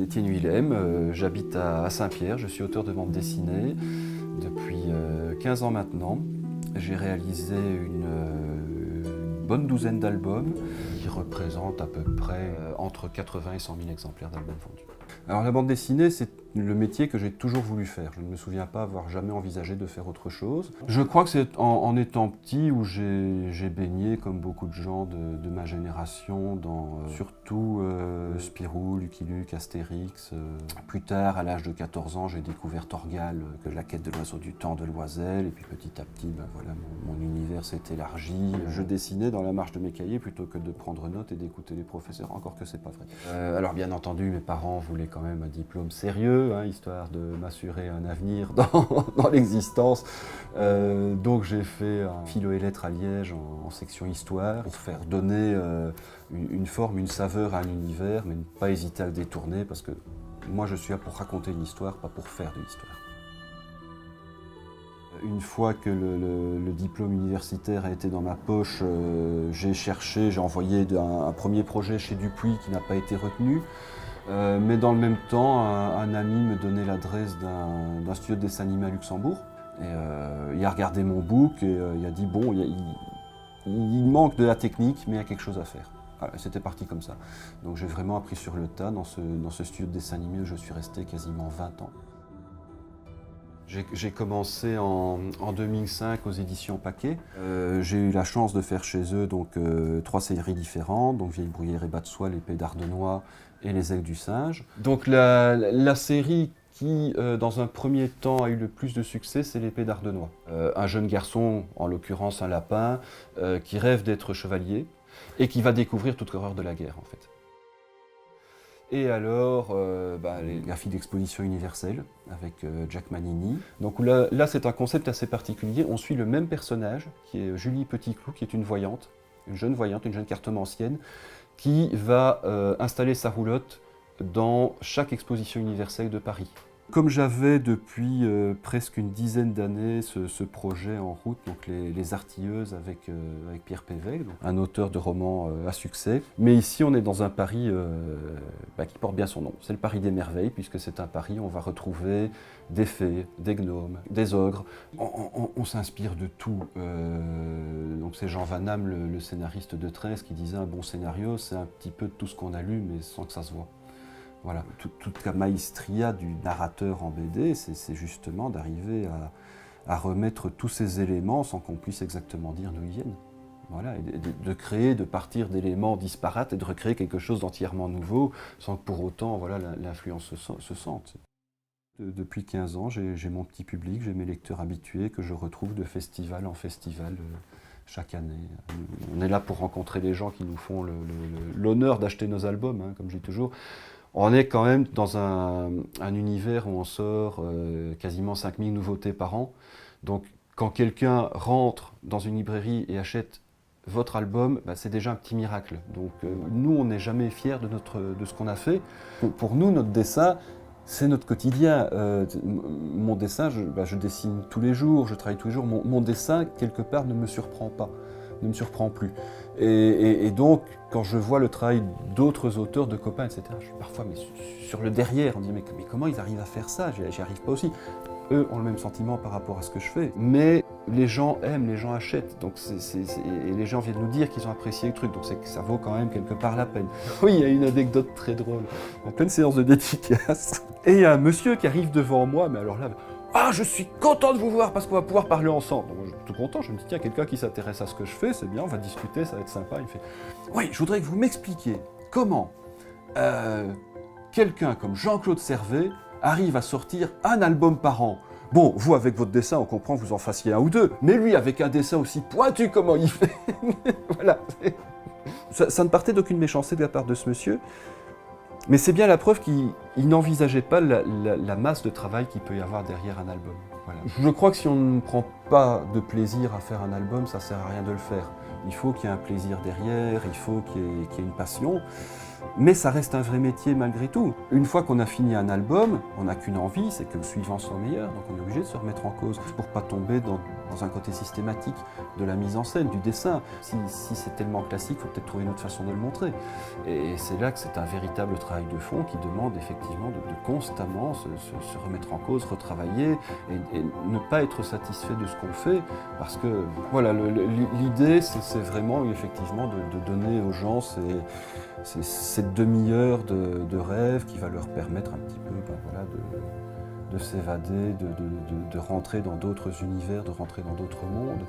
Étienne Willem, j'habite à Saint-Pierre, je suis auteur de bande dessinée depuis 15 ans maintenant. J'ai réalisé une bonne douzaine d'albums qui représentent à peu près entre 80 et 100 000 exemplaires d'albums vendus. Alors la bande dessinée, c'est le métier que j'ai toujours voulu faire. Je ne me souviens pas avoir jamais envisagé de faire autre chose. Je crois que c'est en étant petit où j'ai baigné, comme beaucoup de gens de ma génération, dans surtout Spirou, Lucky Luke, Astérix. Plus tard, à l'âge de 14 ans, j'ai découvert Torgal, la quête de l'oiseau du temps de Loisel. Et puis petit à petit, ben voilà, mon univers s'est élargi. Je dessinais dans la marge de mes cahiers plutôt que de prendre note et d'écouter les professeurs, encore que c'est pas vrai. Alors bien entendu, mes parents voulaient quand même un diplôme sérieux, histoire de m'assurer un avenir dans l'existence. Donc j'ai fait un philo et lettres à Liège en section histoire pour faire donner une forme, une saveur à un univers, mais ne pas hésiter à le détourner parce que moi je suis là pour raconter une histoire, pas pour faire de l'histoire. Une fois que le diplôme universitaire a été dans ma poche, j'ai envoyé un premier projet chez Dupuis qui n'a pas été retenu. Mais dans le même temps, un ami me donnait l'adresse d'un studio de dessin animé à Luxembourg. Et, il a regardé mon book et il a dit bon, il manque de la technique, mais il y a quelque chose à faire. Voilà, c'était parti comme ça. Donc j'ai vraiment appris sur le tas dans ce studio de dessin animé où je suis resté quasiment 20 ans. J'ai commencé en 2005 aux éditions Paquet. J'ai eu la chance de faire chez eux donc, 3 séries différentes, donc Vieille Bruyère et Bas de Soie, L'Épée d'Ardenois et Les Ailes du Singe. Donc la série qui, dans un premier temps, a eu le plus de succès, c'est L'Épée d'Ardenois. Un jeune garçon, en l'occurrence un lapin, qui rêve d'être chevalier et qui va découvrir toute l'horreur de la guerre en fait. Et alors, les graphies d'exposition universelle avec Jack Manini. Donc là c'est un concept assez particulier. On suit le même personnage, qui est Julie Petitclou, qui est une jeune cartomancienne, qui va installer sa roulotte dans chaque exposition universelle de Paris. Comme j'avais depuis presque une dizaine d'années ce projet en route, donc les Artilleuses avec Pierre Pévègue, un auteur de romans à succès. Mais ici on est dans un Paris qui porte bien son nom. C'est le Paris des merveilles, puisque c'est un Paris où on va retrouver des fées, des gnomes, des ogres. On s'inspire de tout. Donc c'est Jean Van Hamme, le scénariste de 13, qui disait un bon scénario, c'est un petit peu de tout ce qu'on a lu, mais sans que ça se voit. Voilà, toute la maestria du narrateur en BD, c'est justement d'arriver à remettre tous ces éléments sans qu'on puisse exactement dire d'où ils viennent. Voilà, et de partir d'éléments disparates et de recréer quelque chose d'entièrement nouveau sans que pour autant voilà, l'influence se sente. Depuis 15 ans, j'ai mon petit public, j'ai mes lecteurs habitués que je retrouve de festival en festival chaque année. On est là pour rencontrer les gens qui nous font l'honneur d'acheter nos albums, comme je dis toujours. On est quand même dans un univers où on sort quasiment 5000 nouveautés par an. Donc quand quelqu'un rentre dans une librairie et achète votre album, c'est déjà un petit miracle. Donc nous, on n'est jamais fiers de ce qu'on a fait. Pour nous, notre dessin, c'est notre quotidien. Mon dessin, je dessine tous les jours, je travaille tous les jours. Mon dessin, quelque part, ne me surprend pas, ne me surprend plus. Et donc, quand je vois le travail d'autres auteurs, de copains, etc., je suis parfois sur le derrière, on me dit mais comment ils arrivent à faire ça? J'y arrive pas aussi. Eux ont le même sentiment par rapport à ce que je fais. Mais les gens aiment, les gens achètent. Donc et les gens viennent nous dire qu'ils ont apprécié le truc. Donc ça vaut quand même quelque part la peine. Oui, il y a une anecdote très drôle. En pleine séance de dédicace, et il y a un monsieur qui arrive devant moi, mais alors là, ah, je suis content de vous voir parce qu'on va pouvoir parler ensemble. Donc, je suis tout content, je me dis, tiens, quelqu'un qui s'intéresse à ce que je fais, c'est bien, on va discuter, ça va être sympa. Il me fait, oui, je voudrais que vous m'expliquiez comment quelqu'un comme Jean-Claude Servet arrive à sortir un album par an. Bon, vous, avec votre dessin, on comprend que vous en fassiez un ou deux, mais lui, avec un dessin aussi pointu, comment il fait? Voilà. Ça ne partait d'aucune méchanceté de la part de ce monsieur. Mais c'est bien la preuve qu'il n'envisageait pas la masse de travail qu'il peut y avoir derrière un album. Voilà. Voilà. Je crois que si on ne prend pas de plaisir à faire un album, ça ne sert à rien de le faire. Il faut qu'il y ait un plaisir derrière, il faut qu'il y ait une passion. Mais ça reste un vrai métier malgré tout. Une fois qu'on a fini un album, on n'a qu'une envie, c'est que le suivant soit meilleur. Donc on est obligé de se remettre en cause pour ne pas tomber dans un côté systématique de la mise en scène, du dessin. Si c'est tellement classique, il faut peut-être trouver une autre façon de le montrer. Et c'est là que c'est un véritable travail de fond qui demande effectivement de constamment se remettre en cause, retravailler et ne pas être satisfait de ce qu'on fait. Parce que voilà, l'idée, c'est vraiment effectivement de donner aux gens cette demi-heure de rêve qui va leur permettre un petit peu voilà, de s'évader, de rentrer dans d'autres univers, de rentrer dans d'autres mondes.